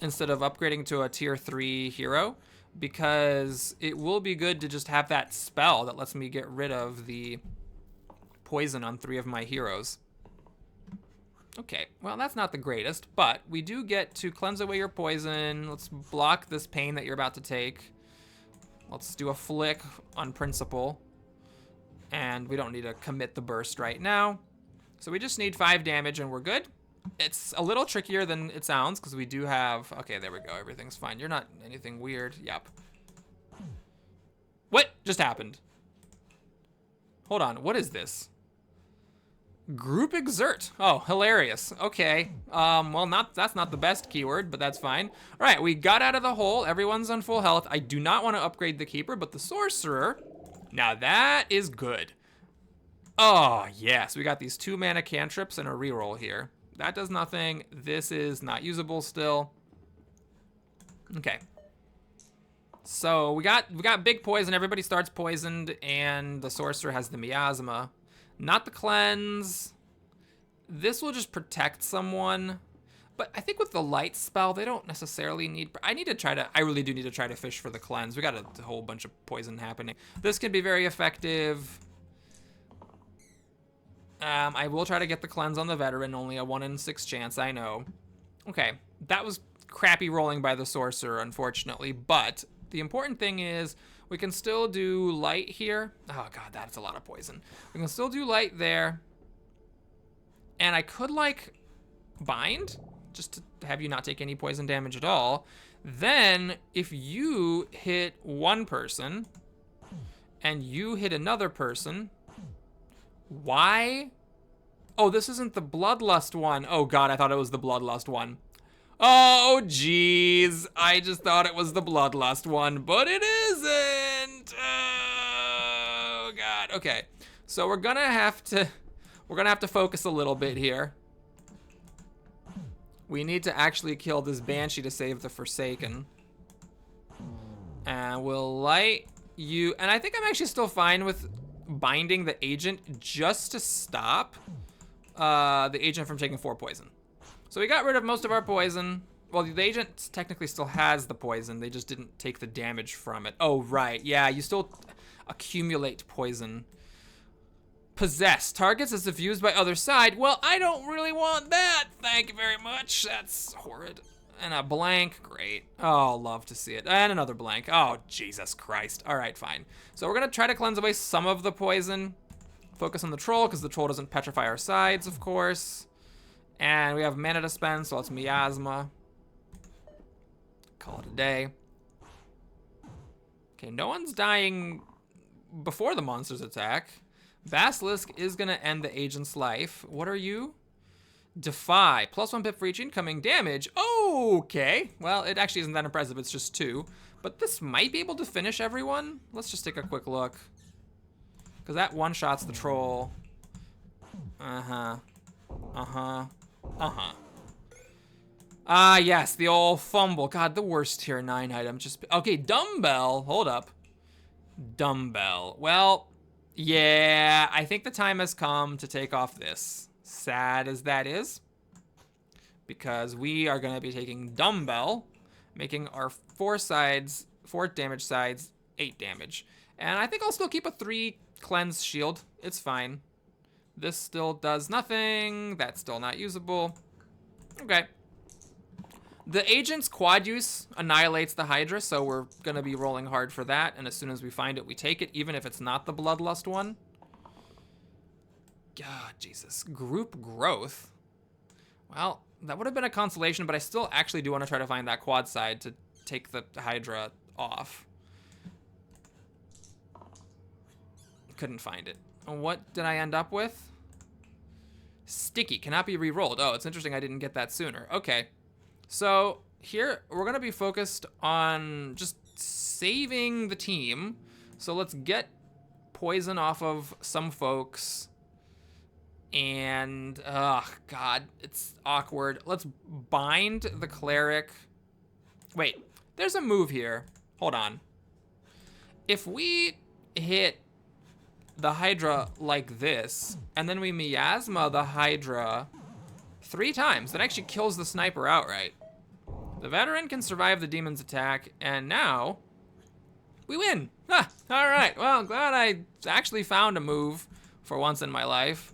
instead of upgrading to a tier 3 hero, because it will be good to just have that spell that lets me get rid of the poison on 3 of my heroes. Okay, well, that's not the greatest, but we do get to cleanse away your poison. Let's block this pain that you're about to take. Let's do a flick on principle. And we don't need to commit the burst right now. So we just need 5 damage and we're good. It's a little trickier than it sounds because we do have... Okay, there we go. Everything's fine. You're not anything weird. Yep. What just happened? Hold on. What is this? Group exert. Oh, hilarious. Okay. Well, that's not the best keyword, but that's fine. All right, we got out of the hole. Everyone's on full health. I do not want to upgrade the keeper, but the sorcerer, now that is good. Oh, yes. We got these 2 mana cantrips and a reroll here. That does nothing. This is not usable still. Okay. So we got big poison. Everybody starts poisoned, and the sorcerer has the miasma. Not the cleanse. This will just protect someone. But I think with the light spell, they don't necessarily need... I really do need to try to fish for the cleanse. We got a whole bunch of poison happening. This can be very effective. I will try to get the cleanse on the veteran. Only a 1 in 6 chance, I know. Okay, that was crappy rolling by the sorcerer, unfortunately. But the important thing is we can still do light here. Oh, God, that's a lot of poison. We can still do light there. And I could, like, bind, just to have you not take any poison damage at all. Then, if you hit one person, and you hit another person, why? Oh, this isn't the Bloodlust one. Oh, God, I thought it was the Bloodlust one. Oh, jeez. I just thought it was the Bloodlust one, but it isn't. Oh, God. Okay, so we're gonna have to focus a little bit here. We need to actually kill this Banshee to save the Forsaken. And we'll light you. And I think I'm actually still fine with binding the agent just to stop the agent from taking 4 poison. So we got rid of most of our poison. Well, the agent technically still has the poison. They just didn't take the damage from it. Oh, right. Yeah, you still accumulate poison. Possess. Targets is diffused by other side. Well, I don't really want that. Thank you very much. That's horrid. And a blank. Great. Oh, love to see it. And another blank. Oh, Jesus Christ. All right, fine. So we're going to try to cleanse away some of the poison. Focus on the troll, because the troll doesn't petrify our sides, of course. And we have mana to spend, so it's miasma. Call it a day. Okay, no one's dying before the monster's attack. Basilisk is going to end the agent's life. What are you? Defy. +1 pip for each incoming damage. Okay. Well, it actually isn't that impressive. It's just 2. But this might be able to finish everyone. Let's just take a quick look. Because that one-shots the troll. Uh-huh. Uh-huh. Uh-huh. Ah, yes, the old fumble. God, the worst tier 9 item. Just okay, dumbbell. Hold up. Dumbbell. Well, yeah, I think the time has come to take off this. Sad as that is. Because we are going to be taking dumbbell, making our 4 damage sides 8 damage. And I think I'll still keep a 3 cleanse shield. It's fine. This still does nothing. That's still not usable. Okay. The agent's quad use annihilates the Hydra, so we're going to be rolling hard for that. And as soon as we find it, we take it, even if it's not the Bloodlust one. God, Jesus. Group growth. Well, that would have been a consolation, but I still actually do want to try to find that quad side to take the Hydra off. Couldn't find it. What did I end up with? Sticky. Cannot be re-rolled. Oh, it's interesting I didn't get that sooner. Okay. So here, we're going to be focused on just saving the team. So let's get poison off of some folks. And, oh, God, it's awkward. Let's bind the cleric. Wait, there's a move here. Hold on. If we hit the Hydra like this, and then we miasma the Hydra 3 times, that actually kills the sniper outright. The veteran can survive the demon's attack, and now we win. Ah, all right, well, glad I actually found a move for once in my life.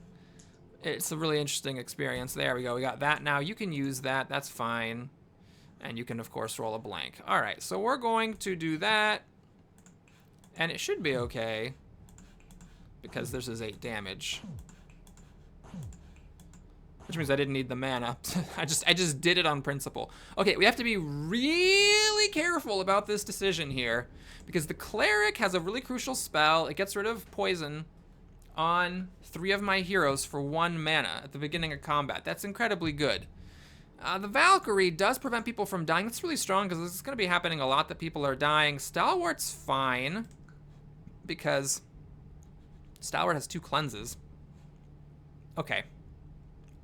It's a really interesting experience. There we go, we got that now. You can use that, that's fine. And you can, of course, roll a blank. All right, so we're going to do that, and it should be okay, because this is 8 damage. Which means I didn't need the mana. I just did it on principle. Okay, we have to be really careful about this decision here, because the cleric has a really crucial spell. It gets rid of poison on 3 of my heroes for 1 mana at the beginning of combat. That's incredibly good. The Valkyrie does prevent people from dying. That's really strong because this is going to be happening a lot that people are dying. Stalwart's fine because Stalwart has 2 cleanses. Okay.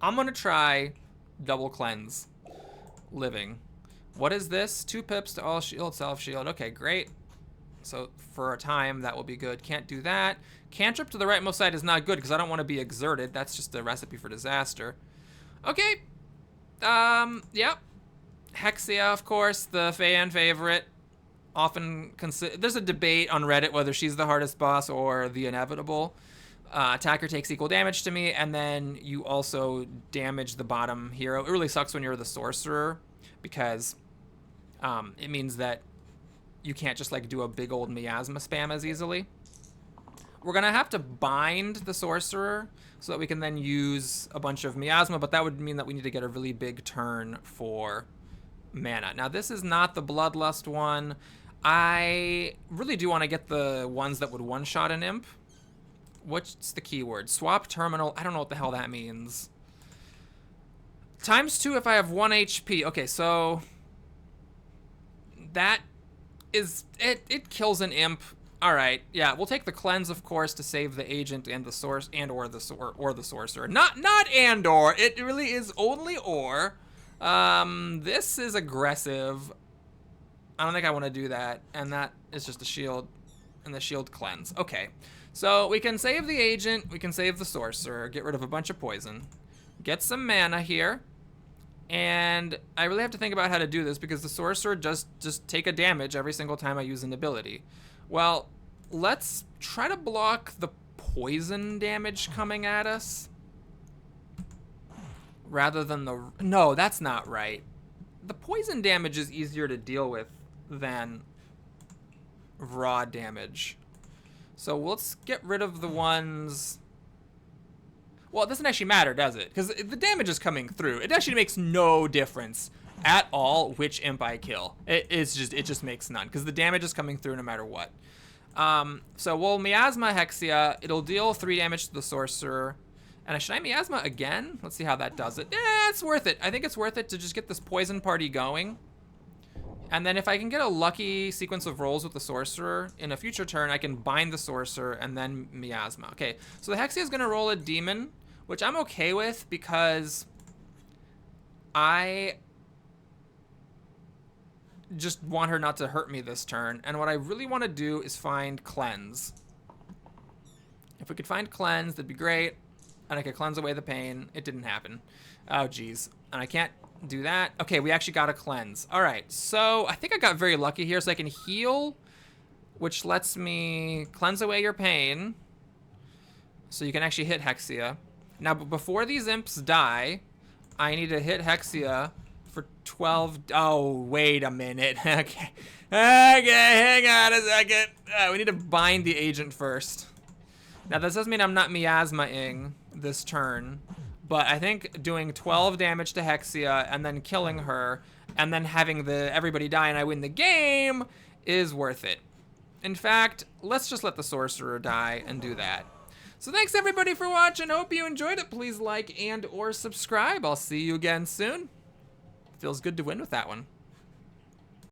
I'm going to try double cleanse. Living. What is this? 2 pips to all shield, self shield. Okay, great. So for a time, that will be good. Can't do that. Cantrip to the rightmost side is not good because I don't want to be exerted. That's just a recipe for disaster. Okay. Yep. Hexia, of course, the fan favorite. Often there's a debate on Reddit whether she's the hardest boss or the inevitable. Attacker takes equal damage to me, and then you also damage the bottom hero. It really sucks when you're the sorcerer because it means that you can't just like do a big old miasma spam as easily. We're gonna have to bind the sorcerer so that we can then use a bunch of miasma, but that would mean that we need to get a really big turn for mana. Now this is not the Bloodlust one. I really do want to get the ones that would one-shot an imp. What's the keyword? Swap terminal. I don't know what the hell that means. ×2 if I have 1 HP. Okay, so that is it kills an imp. All right, yeah, we'll take the cleanse, of course, to save the agent and the source or the sorcerer. Not and or. It really is only or. This is aggressive. I don't think I want to do that, and that is just a shield and the shield cleanse. Okay, so we can save the agent, we can save the sorcerer, get rid of a bunch of poison, get some mana here, and I really have to think about how to do this because the sorcerer just take a damage every single time I use an ability. Well, let's try to block the poison damage coming at us rather than the... No, that's not right. The poison damage is easier to deal with than raw damage. So let's get rid of the ones... Well, it doesn't actually matter, does it? Because the damage is coming through. It actually makes no difference at all which imp I kill. It just makes none because the damage is coming through no matter what. So we'll miasma Hexia. It'll deal 3 damage to the sorcerer. And should I miasma again? Let's see how that does it. Yeah, it's worth it. I think it's worth it to just get this poison party going. And then if I can get a lucky sequence of rolls with the sorcerer in a future turn, I can bind the sorcerer and then miasma. Okay, so the Hexia is going to roll a demon, which I'm okay with because I just want her not to hurt me this turn. And what I really want to do is find cleanse. If we could find cleanse, that'd be great. And I could cleanse away the pain. It didn't happen. Oh, geez. And I can't do that. Okay, we actually got a cleanse. All right, so I think I got very lucky here. So I can heal, which lets me cleanse away your pain. So you can actually hit Hexia. Now, but before these imps die, I need to hit Hexia for 12. Oh, wait a minute. Okay, hang on a second. We need to bind the agent first. Now, this does mean I'm not miasmaing this turn, but I think doing 12 damage to Hexia and then killing her and then having everybody die and I win the game is worth it. In fact, let's just let the sorcerer die and do that. So thanks everybody for watching. Hope you enjoyed it. Please like and or subscribe. I'll see you again soon. Feels good to win with that one.